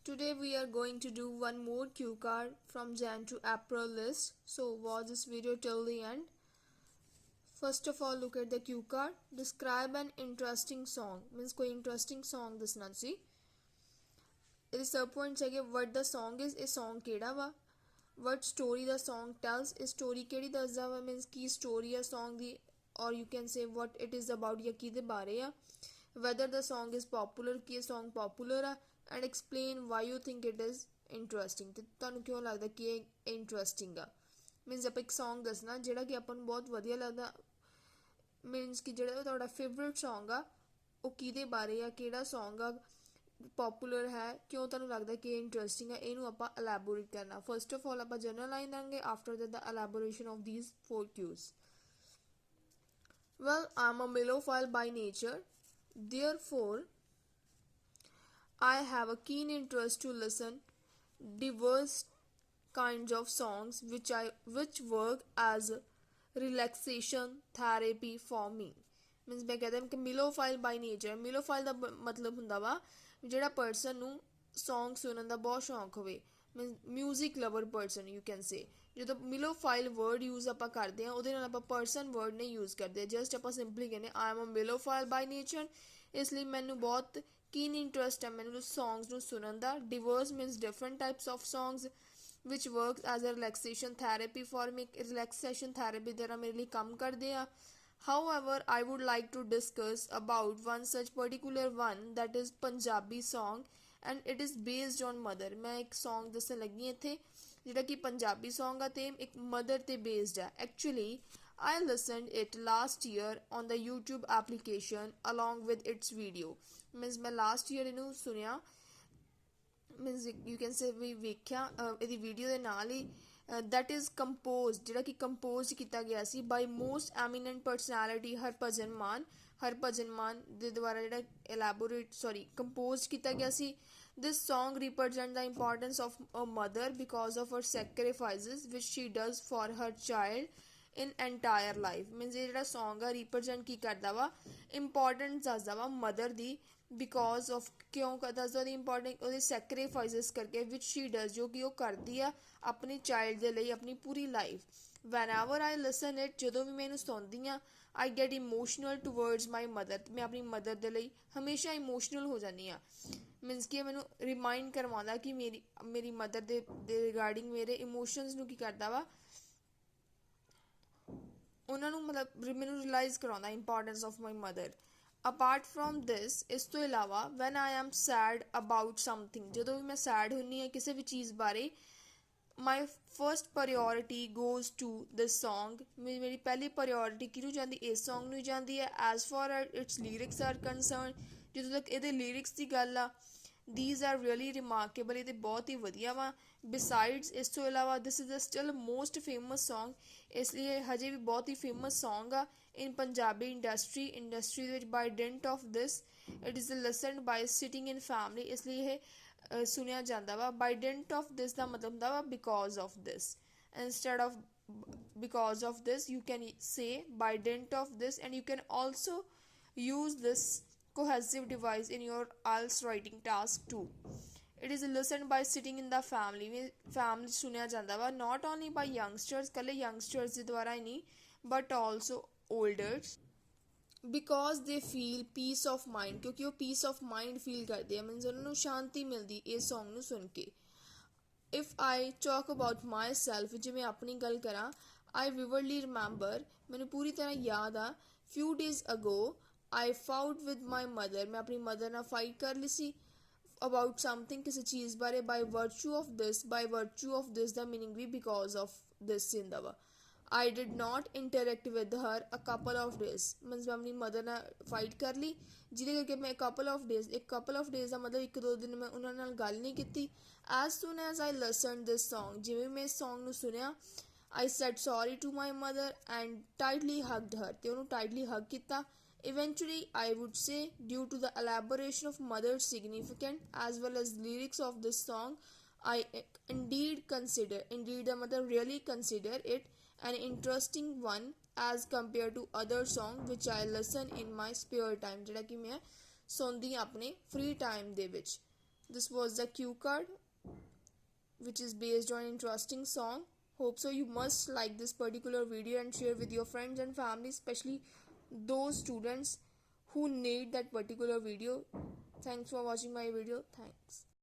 Today we are going to do one more cue card from Jan to April list. So watch this video till the end. First of all, look at the cue card. Describe an interesting song. Means कोई interesting song ਦੱਸਣਾ ਸੀ। ਇਹਦੇ sub points ਹੈਗੇ what the song is, ਇਹ song ਕਿਹੜਾ ਵਾ, what story the song tells, ਇਹ story ਕਿਹੜੀ ਦੱਸਦਾ ਵਾ, means ਕੀ story ਆ song the, or you can say what it is about ਜਾਂ ਕਿਹਦੇ ਬਾਰੇ ਆ, whether the song is popular, ਕੀ ਇਹ song popular ਆ, and explain why you think it is interesting, ਤੇ ਤੁਹਾਨੂੰ ਕਿਉਂ ਲੱਗਦਾ ਕਿ ਇਹ interesting ਆ। ਮੀਨਸ ਆਪਾਂ ਇੱਕ ਸੌਂਗ ਦੱਸਣਾ ਜਿਹੜਾ ਕਿ ਆਪਾਂ ਨੂੰ ਬਹੁਤ ਵਧੀਆ ਲੱਗਦਾ, ਮੀਨਸ ਕਿ ਜਿਹੜਾ ਤੁਹਾਡਾ ਫੇਵਰੇਟ ਸੌਂਗ ਆ ਉਹ ਕਿਹਦੇ ਬਾਰੇ ਆ, ਕਿਹੜਾ ਸੌਂਗ ਆ, ਪੋਪੂਲਰ ਹੈ, ਕਿਉਂ ਤੁਹਾਨੂੰ ਲੱਗਦਾ ਕਿ ਇਹ ਇੰਟਰਸਟਿੰਗ ਹੈ, ਇਹਨੂੰ ਆਪਾਂ ਐਲੈਬੋਰੇਟ ਕਰਨਾ। ਫਸਟ ਆਫ ਆਲ ਆਪਾਂ ਜਨਰਲ ਲਾਈਨ ਦਾਂਗੇ, after that the elaboration of these 4 cues। Well, I'm a melophile by nature, therefore I have a keen interest to listen diverse kinds of songs which work as relaxation therapy for me। Means ਮੈਂ ਕਹਿੰਦਾ ਕਿ ਮਿਲੋਫਾਈਲ by nature, ਮਿਲੋਫਾਈਲ ਦਾ ਮਤਲਬ ਹੁੰਦਾ ਵਾ ਜਿਹੜਾ person ਨੂੰ song ਸੁਣਨ ਦਾ ਬਹੁਤ ਸ਼ੌਂਕ ਹੋਵੇ, means music lover person you can say. ਜਦੋਂ ਮਿਲੋਫਾਈਲ ਵਰਡ ਯੂਜ਼ ਆਪਾਂ ਕਰਦੇ ਹਾਂ ਉਹਦੇ ਨਾਲ ਆਪਾਂ ਪਰਸਨ ਵਰਡ ਨਹੀਂ ਯੂਜ਼ ਕਰਦੇ, ਜਸਟ ਆਪਾਂ ਸਿੰਪਲੀ ਕਹਿੰਦੇ I am a ਮਿਲੋਫਾਈਲ by nature. ਇਸ ਲਈ ਮੈਨੂੰ ਬਹੁਤ ਕੀਨ ਇੰਟਰਸਟ ਹੈ ਮੈਨੂੰ ਸੌਂਗਸ ਨੂੰ ਸੁਣਨ ਦਾ। Diverse means different types of songs which works as a relaxation therapy for me, relaxation therapy द्वारा मेरे लिए काम कर दिया। However, I would like to discuss about one such particular one that is Punjabi song and it is based on mother। मैं एक song दसन लगी इत्थे जिहड़ा कि पंजाबी song आ ते एक mother ते based है। Actually, I listened it last year on the YouTube application along with its video। means मैं last year इनू सुनिया, ਮੀਨਸ ਯੂ ਕੈਨ ਸੇ ਵੀ ਵੇਖਿਆ ਇਹਦੀ ਵੀਡੀਓ ਦੇ ਨਾਲ ਹੀ। ਦੈਟ ਇਜ਼ ਕੰਪੋਜ਼, ਜਿਹੜਾ ਕਿ ਕੰਪੋਜ਼ ਕੀਤਾ ਗਿਆ ਸੀ by most eminent personality Harbhajan Maan. Harbhajan Maan ਦੇ ਦੁਆਰਾ ਜਿਹੜਾ ਕੰਪੋਜ਼ ਕੀਤਾ ਗਿਆ ਸੀ। This song represent the importance of a mother because of her sacrifices which she does for her child in entire life. Means ਇਹ ਜਿਹੜਾ ਸੌਂਗ ਆ ਰਿਪਰਜੈਂਟ ਕੀ ਕਰਦਾ ਵਾ, ਇੰਪੋਰਟੈਂਸ ਦੱਸਦਾ ਵਾ ਮਦਰ ਦੀ, ਬਿਕੋਜ਼ ਆਫ ਕਿਉਂ ਦੱਸਦਾ ਉਹਦੀ ਇੰਪੋਰਟੈਂਟ ਉਹਦੇ ਸੈਕਰੀਫਾਈਸਿਸ ਕਰਕੇ, ਵਿਚ ਸ਼ੀ ਡਜ਼ ਜੋ ਕਿ ਉਹ ਕਰਦੀ ਆ ਆਪਣੀ ਚਾਈਲਡ ਦੇ ਲਈ ਆਪਣੀ ਪੂਰੀ life. Whenever I listen it, ਜਦੋਂ ਵੀ ਮੈਂ ਇਹਨੂੰ ਸੁਣਦੀ ਹਾਂ, I get emotional towards my mother. ਮੈਂ ਆਪਣੀ ਮਦਰ ਦੇ ਲਈ ਹਮੇਸ਼ਾ ਇਮੋਸ਼ਨਲ ਹੋ ਜਾਂਦੀ ਹਾਂ। ਮੀਨਸ ਕਿ ਮੈਨੂੰ ਰਿਮਾਈਂਡ ਕਰਵਾਉਂਦਾ ਕਿ ਮੇਰੀ ਮਦਰ ਦੇ ਰਿਗਾਰਡਿੰਗ ਮੇਰੇ ਇਮੋਸ਼ਨਸ ਨੂੰ ਕੀ ਕਰਦਾ ਵਾ, ਉਹਨਾਂ ਨੂੰ ਮਤਲਬ ਮੈਨੂੰ ਰਿਅਲਾਈਜ਼ ਕਰਾਉਂਦਾ importance of my mother. Apart from this, ਇਸ ਤੋਂ ਇਲਾਵਾ when I am sad about something, ਜਦੋਂ ਵੀ ਮੈਂ ਸੈਡ ਹੁੰਦੀ ਹਾਂ ਕਿਸੇ ਵੀ ਚੀਜ਼ ਬਾਰੇ, my first priority goes to this song. ਮੇਰੀ ਪਹਿਲੀ ਪ੍ਰਾਇਓਰਿਟੀ ਕਿਹਨੂੰ ਜਾਂਦੀ, ਇਸ ਸੌਂਗ ਨੂੰ ਜਾਂਦੀ ਹੈ। As far its lyrics are concern, ਜਦੋਂ ਤੱਕ ਇਹਦੇ ਲਿਰਿਕਸ ਦੀ ਗੱਲ ਆ, these are really remarkable, ਇਹ ਬਹੁਤ ਹੀ ਵਧੀਆ ਵਾ। ਬਿਸਾਈਡਸ, ਇਸ ਤੋਂ ਇਲਾਵਾ this is still most famous song, ਇਸ ਲਈ ਇਹ ਹਜੇ ਵੀ ਬਹੁਤ ਹੀ ਫੇਮਸ ਸੌਂਗ ਆ ਇਨ ਪੰਜਾਬੀ ਇੰਡਸਟਰੀ ਦੇ ਵਿੱਚ। By dint of this it is listened by sitting in family, ਇਸ ਲਈ ਇਹ ਸੁਣਿਆ ਜਾਂਦਾ ਵਾ। ਬਾਈ ਡੈਂਟ ਆਫ ਦਿਸ ਦਾ ਮਤਲਬ ਹੁੰਦਾ ਵਾ because of this. Instead of because of this you can say by dint of this, and you can also use this cohesive device in your IELTS writing task too। it is listened by sitting in the family ਸੁਣਿਆ ਜਾਂਦਾ ਵਾ, not only by youngsters, ਕੱਲੇ youngsters ਦੇ ਦੁਆਰਾ ਹੀ ਨਹੀਂ, but also elders, because they feel peace of mind, ਕਿਉਂਕਿ ਉਹ peace of mind feel ਕਰਦੇ ਆ, ਮੀਨਸ ਉਹਨਾਂ ਨੂੰ ਸ਼ਾਂਤੀ ਮਿਲਦੀ ਇਸ ਸੌਂਗ ਨੂੰ ਸੁਣ ਕੇ। if I talk about myself, ਜੇ ਮੈਂ ਆਪਣੀ ਗੱਲ ਕਰਾਂ, I vividly remember, ਮੈਨੂੰ ਪੂਰੀ ਤਰ੍ਹਾਂ ਯਾਦ ਆ, few days ago I fought with my mother, ਮੈਂ ਆਪਣੀ ਮਦਰ ਨਾਲ ਫਾਈਟ ਕਰ ਲਈ ਸੀ about something, ਕਿਸੇ ਚੀਜ਼ ਬਾਰੇ। by virtue of this ਦਾ ਮੀਨਿੰਗ ਵੀ because of this ਹੁੰਦਾ ਵਾ। I did not interact with her a couple of days, means ਮੈਂ ਆਪਣੀ ਮਦਰ ਨਾਲ ਫਾਈਟ ਕਰ ਲਈ ਜਿਹਦੇ ਕਰਕੇ ਮੈਂ couple of days ਦਾ ਮਤਲਬ 1-2 ਦਿਨ ਮੈਂ ਉਹਨਾਂ ਨਾਲ ਗੱਲ ਨਹੀਂ ਕੀਤੀ। as soon as I listened this song, ਜਿਵੇਂ ਮੈਂ ਇਸ ਸੌਂਗ ਨੂੰ ਸੁਣਿਆ, I said sorry to my mother and tightly hugged her, ਤੇ ਉਹਨੂੰ tightly hug ਕੀਤਾ। Eventually, I would say, due to the elaboration of mother's significance as well as lyrics of this song, I indeed the mother really consider it an interesting one as compared to other songs which I listen in my spare time, ਜਿਹੜਾ ਕਿ ਮੈਂ ਸੁਣਦੀ ਆਪਣੇ free time ਦੇ ਵਿੱਚ। This was the cue card, which is based on interesting song. Hope so you must like this particular video and share with your friends and family, especially those students who need that particular video. Thanks for watching my video. Thanks.